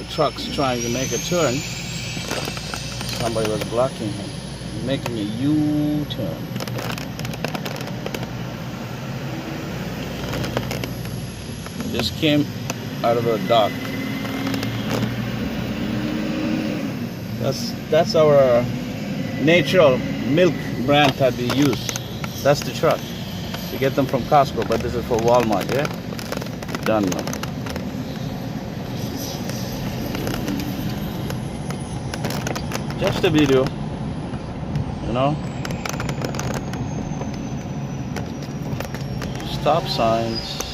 truck's trying to make a turn. Somebody was blocking him, making a U-turn. Just came out of a dock. That's our natural milk brand that we use. That's the truck. We get them from Costco, but this is for Walmart, yeah? Done now. Just a video, you know? Stop signs.